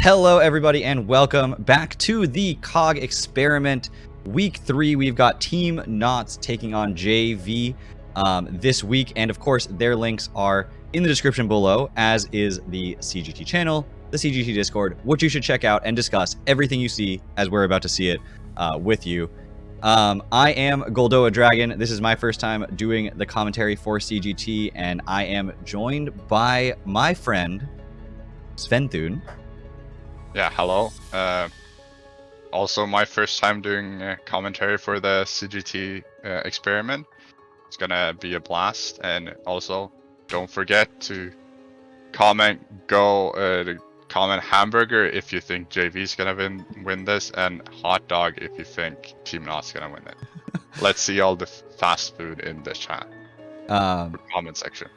Hello everybody and welcome back to the COG Experiment. Week 3, we've got Team Knots taking on Jayvee this week, and of course their links are in the description below, as is the CGT channel, the CGT Discord, which you should check out and discuss everything you see as we're about to see it with you. I am GoldoaDragon. This is my first time doing the commentary for CGT, and I am joined by my friend Sventhoon. Yeah, hello. Also my first time doing commentary for the CGT experiment. It's gonna be a blast, and also don't forget to comment hamburger if you think JV's gonna win this, and hot dog if you think Team Not's gonna win it. Let's see all the fast food in the chat comment section.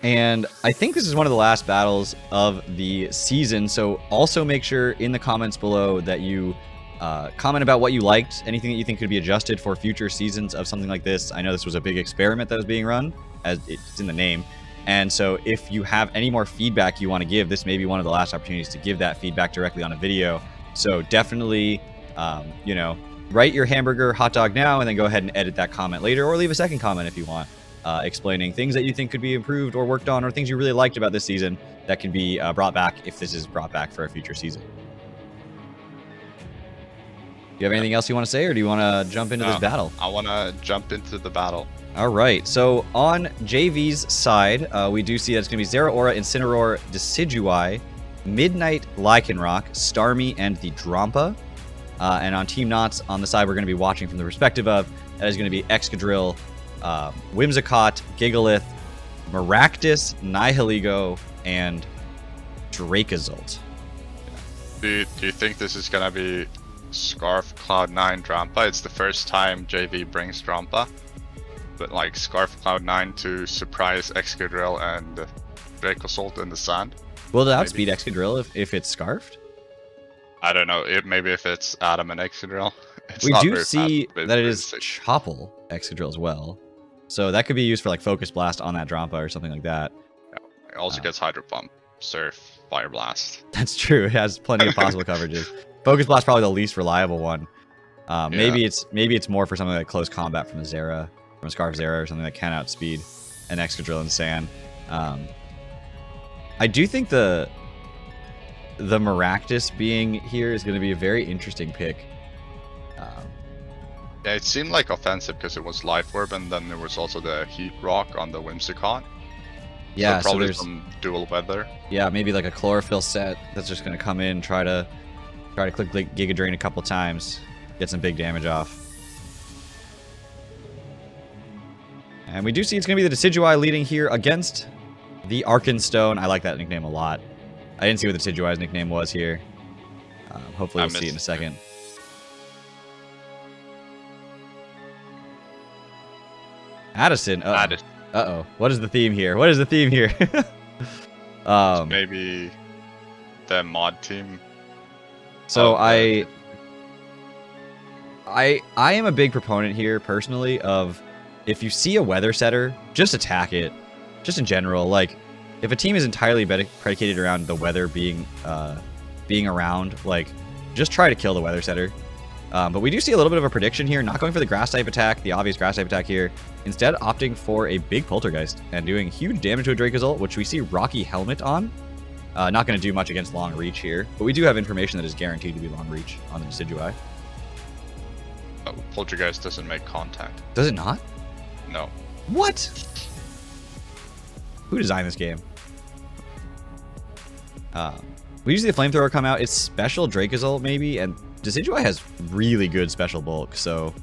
And I think this is one of the last battles of the season, so also make sure in the comments below that you comment about what you liked, anything that you think could be adjusted for future seasons of something like this. I know this was a big experiment that was being run, as it's in the name, and so if you have any more feedback you want to give, this may be one of the last opportunities to give that feedback directly on a video. So definitely, you know, write your hamburger, hot dog now, and then go ahead and edit that comment later, or leave a second comment if you want. Explaining things that you think could be improved or worked on, or things you really liked about this season that can be brought back if this is brought back for a future season. Do you have anything else you want to say, or do you want to jump into this battle? I want to jump into the battle. All right. So on Jayvee's side, we do see that it's going to be Zeraora, Incineroar, Decidueye, Midnight Lycanroc, Starmie, and the Drampa. And on Team Knots, on the side we're going to be watching from the perspective of, that is going to be Excadrill, Whimsicott, Gigalith, Maractus, Nihilego, and Dracozolt. Do you think this is gonna be Scarf, Cloud9, Drampa? It's the first time JV brings Drampa, but like Scarf, Cloud9 to surprise Excadrill and Dracozolt in the sand. Will it outspeed Excadrill if it's Scarfed? I don't know. Maybe if it's Adam and Excadrill. We do see that it is Chople Excadrill as well. So that could be used for like Focus Blast on that Drampa or something like that. Yeah. It also gets Hydro Pump, Surf, Fire Blast. That's true. It has plenty of possible coverages. Focus Blast probably the least reliable one. Yeah. Maybe it's more for something like close combat from a Zera, from a Scarf Zera, or something that can outspeed an Excadrill in Sand. I do think the Maractus being here is going to be a very interesting pick. Yeah, it seemed like offensive because it was Life Orb, and then there was also the Heat Rock on the Whimsicott. Yeah, so probably there's some dual weather. Yeah, maybe like a Chlorophyll set that's just going to come in, try to click Giga Drain a couple times, get some big damage off. And we do see it's going to be the Decidueye leading here against the Arkenstone. I like that nickname a lot. I didn't see what the Decidueye's nickname was here. Hopefully we'll see it in a second. Addison. Uh-oh. What is the theme here? What is the theme here? Maybe the mod team. So I am a big proponent here, personally, of if you see a weather setter, just attack it. Just in general, like, if a team is entirely predicated around the weather being around, like, just try to kill the weather setter. But we do see a little bit of a prediction here, not going for the grass type attack, the obvious grass type attack here, instead opting for a big Poltergeist and doing huge damage to a Dracozolt, which we see Rocky Helmet on. Not going to do much against long reach here, but we do have information that is guaranteed to be long reach on the Decidueye. Oh, Poltergeist doesn't make contact. Does it not? No. What? Who designed this game? We usually the Flamethrower come out. It's special Dracozolt maybe, and Decidueye has really good special bulk, so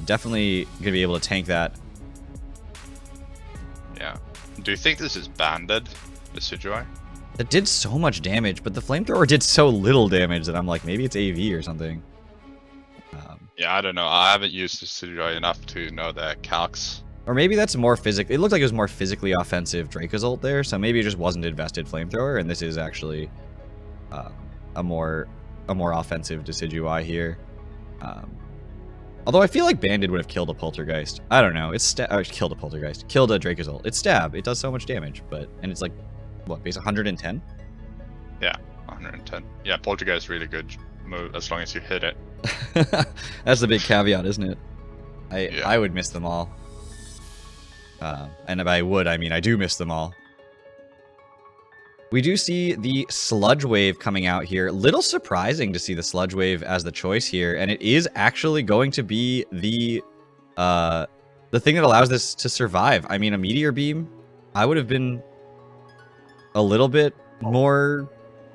definitely gonna be able to tank that. Yeah. Do you think this is banded, Decidueye? That did so much damage, but the Flamethrower did so little damage that I'm like, maybe it's AV or something. Yeah, I don't know. I haven't used Decidueye enough to know the calcs. Or maybe that's more physical. It looked like it was more physically offensive Dracozolt there, so maybe it just wasn't invested Flamethrower, and this is actually a more offensive Decidueye here. Although I feel like Banded would have killed a Poltergeist. I don't know. It's killed a Poltergeist. Killed a Dracozolt. It's stab. It does so much damage, and it's like, what, base 110? Yeah, 110. Yeah, Poltergeist is really good move as long as you hit it. That's the big caveat, isn't it? Yeah. I would miss them all. And by would, I mean I do miss them all. We do see the Sludge Wave coming out here. Little surprising to see the Sludge Wave as the choice here, and it is actually going to be the thing that allows this to survive. I mean, a Meteor Beam, I would have been a little bit more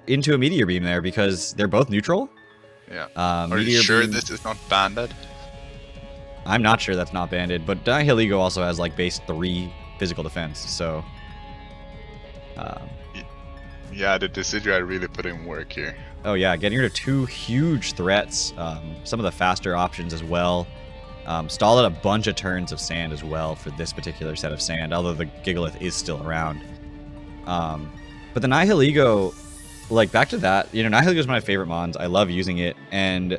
into a Meteor Beam there because they're both neutral. Yeah. Are you sure this is not banded? I'm not sure that's not banded, but Nihilego also has like base 3 physical defense, so... yeah, the Decidueye really put in work here. Oh yeah, getting rid of 2 huge threats, some of the faster options as well. Stalled out a bunch of turns of sand as well for this particular set of sand, although the Gigalith is still around. But the Nihilego, like back to that, you know, Nihilego is my favorite mons. I love using it, and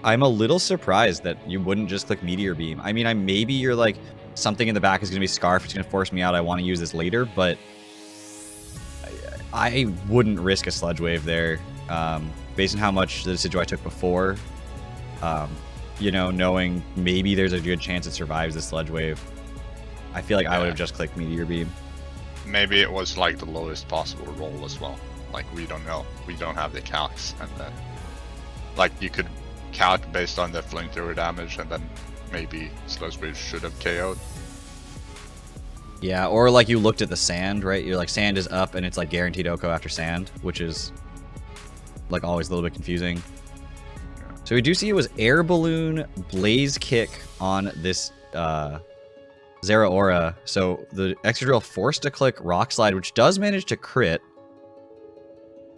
I'm a little surprised that you wouldn't just click Meteor Beam. I mean, maybe you're like, something in the back is going to be Scarf, it's going to force me out, I want to use this later, but I wouldn't risk a Sludge Wave there, based on how much the Decidueye took before. You know, knowing maybe there's a good chance it survives the Sludge Wave. I feel like I would have just clicked Meteor Beam. Maybe it was like the lowest possible roll as well. Like, we don't know. We don't have the calcs, and then like you could calc based on the flamethrower damage, and then maybe Sludge Wave should have KO'd. Yeah, or like you looked at the sand, right? You're like, sand is up, and it's like guaranteed Oko after sand, which is like always a little bit confusing. So we do see it was Air Balloon, Blaze Kick on this Zeraora. So the Excadrill forced to click Rock Slide, which does manage to crit.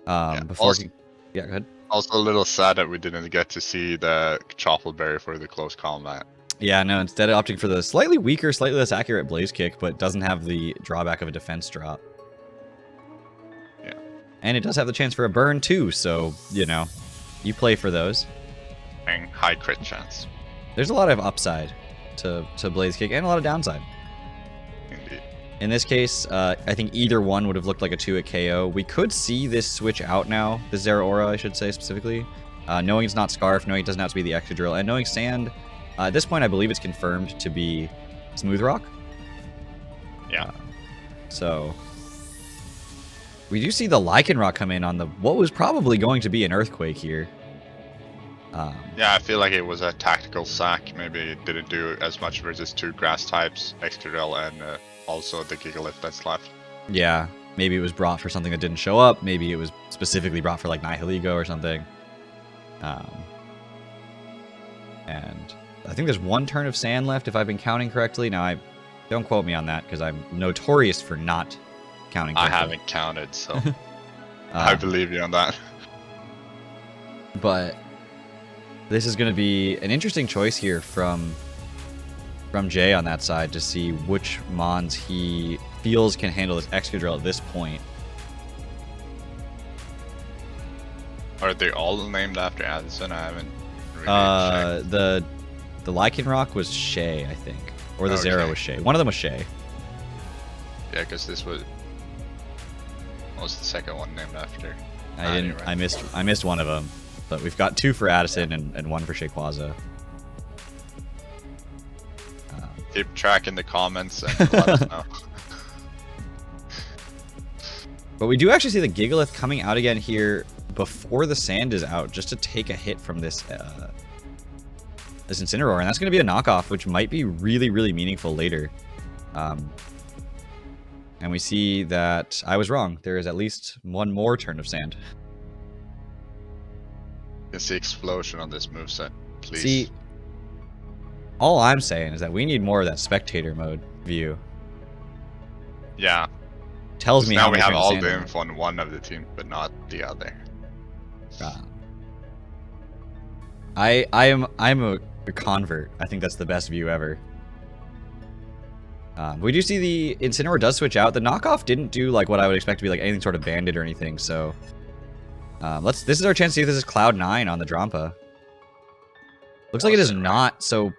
Before also, yeah, go ahead. Also a little sad that we didn't get to see the Choppleberry for the close combat. Yeah, no, instead of opting for the slightly weaker, slightly less accurate Blaze Kick, but doesn't have the drawback of a defense drop. Yeah. And it does have the chance for a burn too, so, you know, you play for those. And high crit chance. There's a lot of upside to Blaze Kick and a lot of downside. Indeed. In this case, I think either one would have looked like a 2-hit KO. We could see this switch out now, the Zeraora, I should say specifically. Knowing it's not Scarf, knowing it doesn't have to be the Excadrill, and knowing Sand, at this point I believe it's confirmed to be Smooth Rock. Yeah. So, we do see the Lycanroc come in on the what was probably going to be an Earthquake here. Yeah, I feel like it was a tactical sack. Maybe it didn't do as much versus 2 grass types, Excadrill, and also the Gigalith that's left. Yeah, maybe it was brought for something that didn't show up. Maybe it was specifically brought for like Nihilego or something. And I think there's 1 turn of sand left if I've been counting correctly. Now, don't quote me on that because I'm notorious for not counting correctly. I haven't counted, so I believe you on that. But this is going to be an interesting choice here from Jay on that side to see which mons he feels can handle this Excadrill at this point. Are they all named after Addison? I haven't really checked. The Lycanroc was Shay, I think. Or the Zero was Shay. One of them was Shay. Yeah, because this was... What was the second one named after? I missed one of them. But we've got 2 for Addison and 1 for Shayquaza. Keep track in the comments and let us know. But we do actually see the Gigalith coming out again here before the sand is out, just to take a hit from this this Incineroar, and that's going to be a knockoff, which might be really, really meaningful later. And we see that I was wrong. There is at least 1 more turn of sand. You can see explosion on this moveset, please. See, all I'm saying is that we need more of that spectator mode view. Yeah. Tells me now how we have all sand the info on one of the team, but not the other. I'm a convert. I think that's the best view ever. We do see the Incineroar does switch out. The knockoff didn't do like what I would expect to be like anything sort of banded or anything. So this is our chance to see if this is Cloud 9 on the Drampa. Looks like it is not. So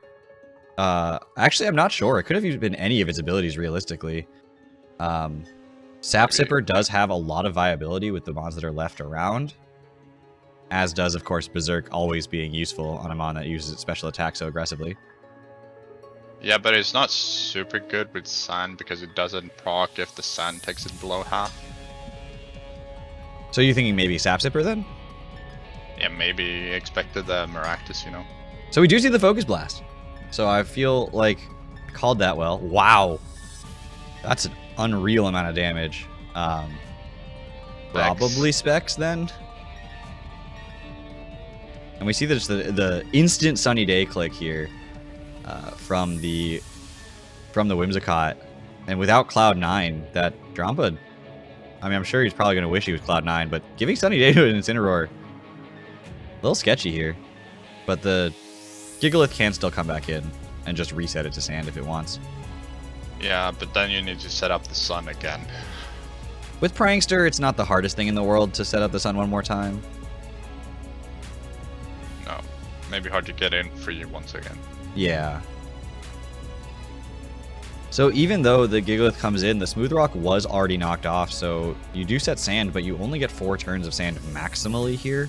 actually, I'm not sure. It could have been any of its abilities realistically. Sap Sipper does have a lot of viability with the mons that are left around. as does, of course, Berserk always being useful on a mon that uses its special attack so aggressively. Yeah, but it's not super good with sand because it doesn't proc if the sand takes it below half. So you're thinking maybe Sap Zipper then? Yeah, maybe expected the Maractus, you know. So we do see the Focus Blast. So I feel like I called that well. Wow. That's an unreal amount of damage. Probably Specs then. And we see that it's the instant Sunny Day click here from the Whimsicott. And without Cloud9, that Drampa, I mean, I'm sure he's probably going to wish he was Cloud9, but giving Sunny Day to an Incineroar, a little sketchy here. But the Gigalith can still come back in and just reset it to sand if it wants. Yeah, but then you need to set up the sun again. With Prankster, it's not the hardest thing in the world to set up the sun one more time. No, maybe hard to get in for you once again. Yeah. So even though the Gigalith comes in, the Smooth Rock was already knocked off, so you do set sand, but you only get 4 turns of sand maximally here.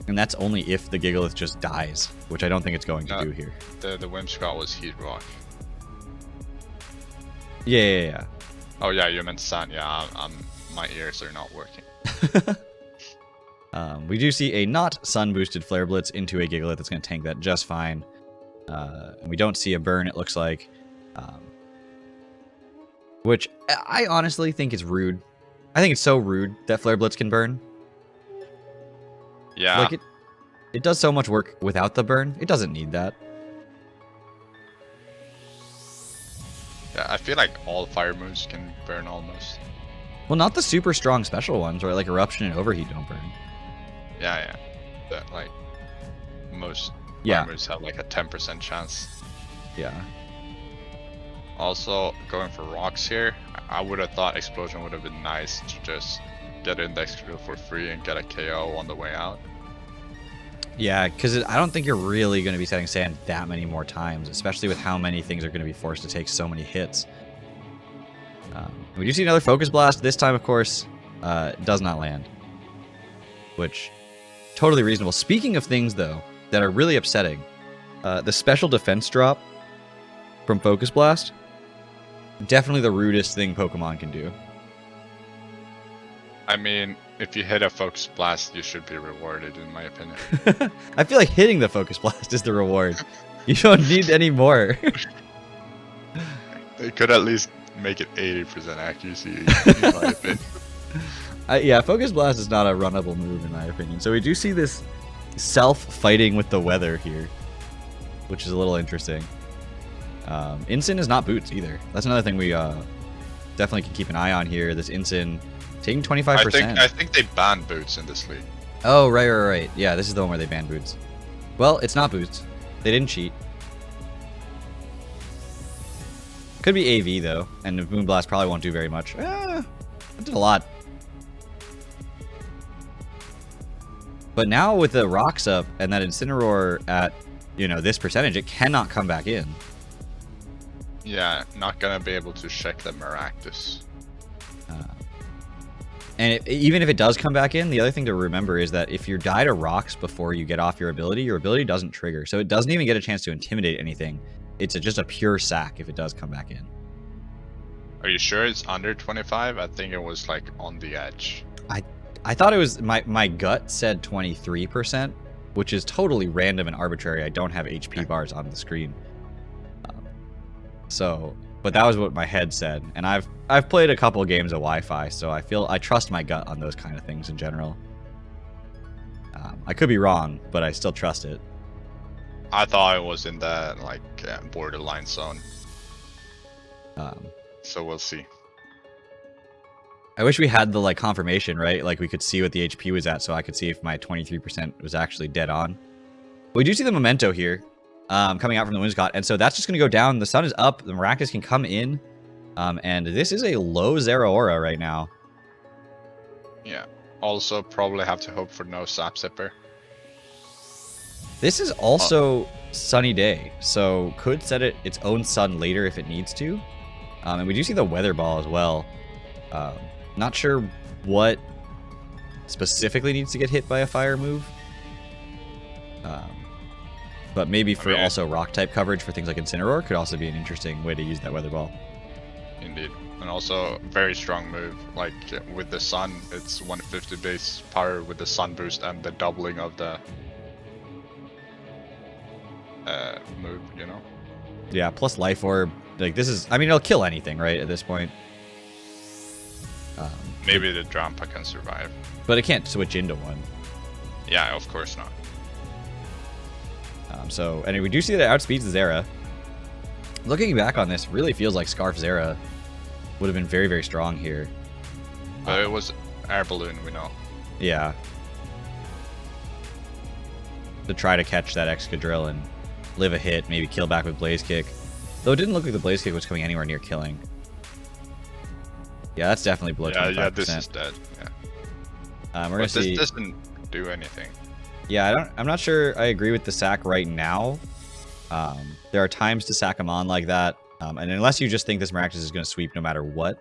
And that's only if the Gigalith just dies, which I don't think it's going to do here. The Whimsicott was Heat Rock. Yeah. Oh yeah, you meant sand. Yeah, my ears are not working. We do see a not sun-boosted Flare Blitz into a Gigalith that's going to tank that just fine. And we don't see a burn, it looks like. Which I honestly think is rude. I think it's so rude that Flare Blitz can burn. Yeah. Like it does so much work without the burn. It doesn't need that. Yeah, I feel like all fire moves can burn almost. Well, not the super strong special ones, right? Like Eruption and Overheat don't burn. Yeah. But like most fire moves have like a 10% chance. Yeah. Also, going for rocks here, I would have thought Explosion would have been nice to just get in the Excadrill for free and get a KO on the way out. Yeah, because I don't think you're really going to be setting sand that many more times, especially with how many things are going to be forced to take so many hits. We do see another Focus Blast. This time, of course, does not land, which totally reasonable. Speaking of things, though, that are really upsetting, the special defense drop from Focus Blast, definitely the rudest thing Pokemon can do. I mean, if you hit a Focus Blast, you should be rewarded, in my opinion. I feel like hitting the Focus Blast is the reward. You don't need any more. They could at least make it 80% accuracy, in my opinion. Yeah, Focus Blast is not a runnable move, in my opinion. So we do see this self-fighting with the weather here, which is a little interesting. Incin is not boots either. That's another thing we definitely can keep an eye on here. This Incin taking 25%. I think they banned boots in this league. Oh, right. Yeah, this is the one where they banned boots. Well, it's not boots. They didn't cheat. Could be AV, though, and Moonblast probably won't do very much. It did a lot. But now with the rocks up and that Incineroar at, this percentage, it cannot come back in. Yeah, not gonna be able to check the Maractus. And even if it does come back in, the other thing to remember is that if you die to rocks before you get off your ability doesn't trigger. So it doesn't even get a chance to intimidate anything. It's just a pure sack if it does come back in. Are you sure it's under 25? I think it was like on the edge. I thought it was, my gut said 23%, which is totally random and arbitrary. I don't have HP bars on the screen. But that was what my head said, and I've played a couple games of Wi-Fi, so I trust my gut on those kind of things in general. I could be wrong, but I still trust it. I thought it was in the borderline zone. So we'll see. I wish we had the confirmation, right? Like we could see what the HP was at, so I could see if my 23% was actually dead on. We do see the Memento here. Coming out from the Whimsicott, and so that's just going to go down. The sun is up, the Maractus can come in, and this is a low Zeraora right now. Yeah, also probably have to hope for no Sap Zipper. This is also Sunny Day, so could set it its own sun later if it needs to. And we do see the Weather Ball as well. Not sure what specifically needs to get hit by a fire move. But maybe for also rock type coverage for things like Incineroar could also be an interesting way to use that weather ball. Indeed. And also very strong move. Like with the sun, it's 150 base power with the sun boost and the doubling of the move, you know? Yeah, plus life orb. Like this is, I mean, it'll kill anything, right? At this point. Maybe the Drampa can survive. But it can't switch into one. Yeah, of course not. So, and we do see that it outspeeds the Zera. Looking back on this, really feels like Scarf Zera would have been very, very strong here. But it was Air Balloon, we know. Yeah. To try to catch that Excadrill and live a hit, maybe kill back with Blaze Kick. Though it didn't look like the Blaze Kick was coming anywhere near killing. Yeah, that's definitely below 25%. Yeah, this is dead. Yeah. We're gonna see. This doesn't do anything. Yeah, I'm not sure I agree with the sack right now. There are times to sack him on like that, and unless you just think this Maractus is going to sweep no matter what.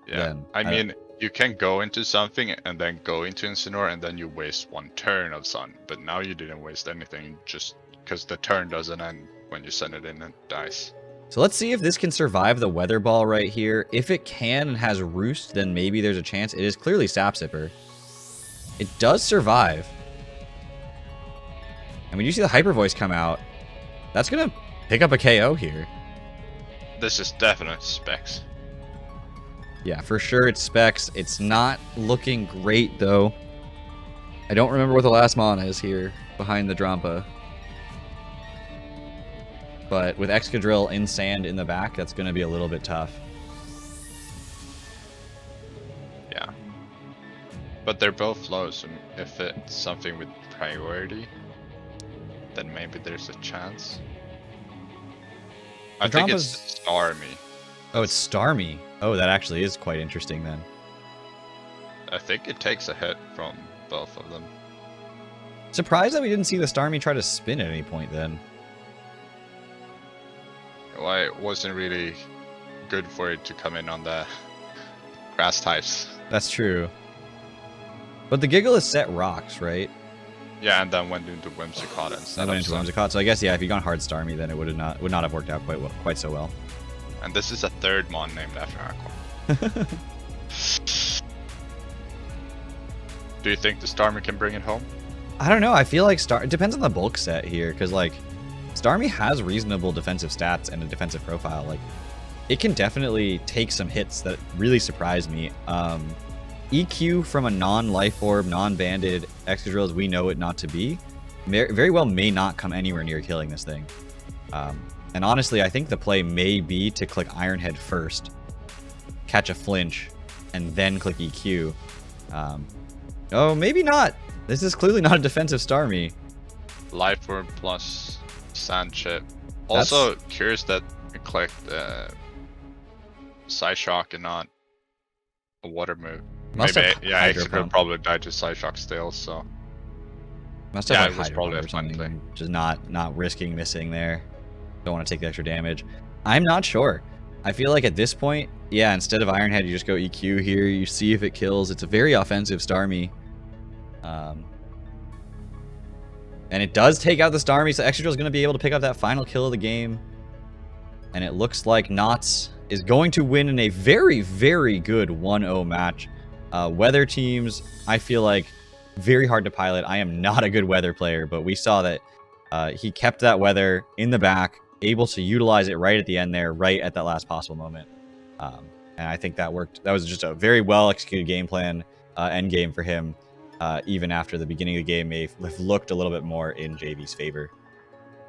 Yeah, I mean, you can go into something and then go into Incineroar and then you waste one turn of Sun. But now you didn't waste anything just because the turn doesn't end when you send it in and it dies. So let's see if this can survive the Weather Ball right here. If it can and has Roost, then maybe there's a chance. It is clearly Sap Sipper. It does survive. And when you see the Hyper Voice come out, that's going to pick up a KO here. This is definite Specs. Yeah, for sure it's Specs. It's not looking great, though. I don't remember what the last mana is here behind the Drampa. But with Excadrill in sand in the back, that's going to be a little bit tough. Yeah. But they're both low, so if it's something with priority, then maybe there's a chance. I think it's Starmy. Oh, it's Starmy. Oh, that actually is quite interesting then. I think it takes a hit from both of them. Surprised that we didn't see the Starmy try to spin at any point then. Well, it wasn't really good for it to come in on the grass types. That's true. But the Giggle is set rocks, right? Yeah, and then went into Whimsicott instead. Went into Whimsicott. So I guess, yeah, if you gone hard Starmy, then it would not have worked out quite so well. And this is a third mon named after Aqua. Do you think the Starmy can bring it home? I don't know. I feel like it depends on the bulk set here, because like Starmy has reasonable defensive stats and a defensive profile. Like it can definitely take some hits that really surprised me. EQ from a non-life orb, non-banded Excadrill as we know it not to be, very well may not come anywhere near killing this thing. And honestly, I think the play may be to click Iron Head first, catch a flinch, and then click EQ. Oh, maybe not. This is clearly not a defensive Starmy. Life Orb plus Sand Chip. Also, curious that it clicked Psyshock and not a water move. Must maybe, have yeah, Hydro it could Pump. probably died to Psyshock still, so. Must have Yeah, like it was Hydro probably Pump a or fun something. play. Just not risking missing there. Don't want to take the extra damage. I'm not sure. I feel like at this point, yeah, instead of Iron Head, you just go EQ here. You see if it kills. It's a very offensive Starmy. And it does take out the Starmy, so Excadrill is going to be able to pick up that final kill of the game. And it looks like Notts is going to win in a very, very good 1-0 match. Weather teams, I feel like, very hard to pilot. I am not a good weather player, but we saw that he kept that weather in the back, able to utilize it right at the end there, right at that last possible moment. And I think that worked. That was just a very well executed game plan, end game for him. Even after the beginning of the game may have looked a little bit more in Jayvee's favor.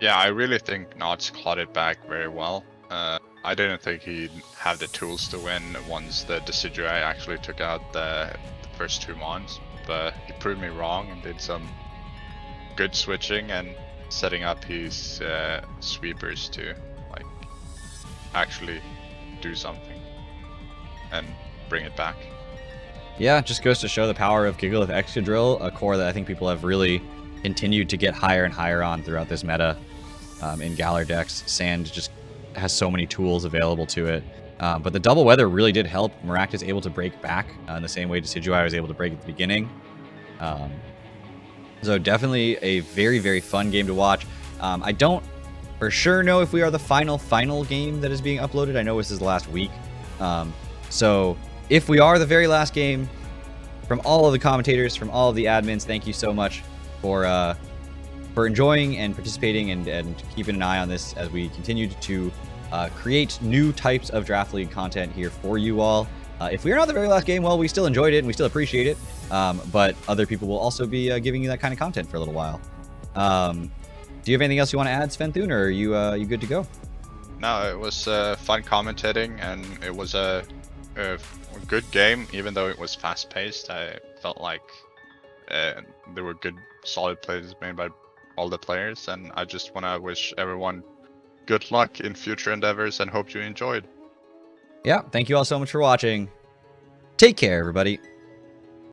Yeah, I really think Notts clawed it back very well. I didn't think he'd have the tools to win once the Decidueye actually took out the first two mons, but he proved me wrong and did some good switching and setting up his sweepers to like actually do something and bring it back. Yeah, it just goes to show the power of Gigalith Excadrill, a core that I think people have really continued to get higher and higher on throughout this meta in Galar decks. Sand just has so many tools available to it. But the double weather really did help. Maractus able to break back in the same way Decidueye was able to break at the beginning. So definitely a very, very fun game to watch. I don't for sure know if we are the final game that is being uploaded. I know this is the last week. So if we are the very last game, from all of the commentators, from all of the admins, thank you so much for enjoying and participating and keeping an eye on this as we continue to create new types of Draft League content here for you all. If we are not the very last game, well, we still enjoyed it and we still appreciate it. But other people will also be giving you that kind of content for a little while. Do you have anything else you want to add, Sventhoon, or are you good to go? No, it was fun commentating, and it was a good game, even though it was fast-paced. I felt like there were good, solid plays made by all the players, and I just want to wish everyone good luck in future endeavors and hope you enjoyed. Yeah, thank you all so much for watching. Take care, everybody.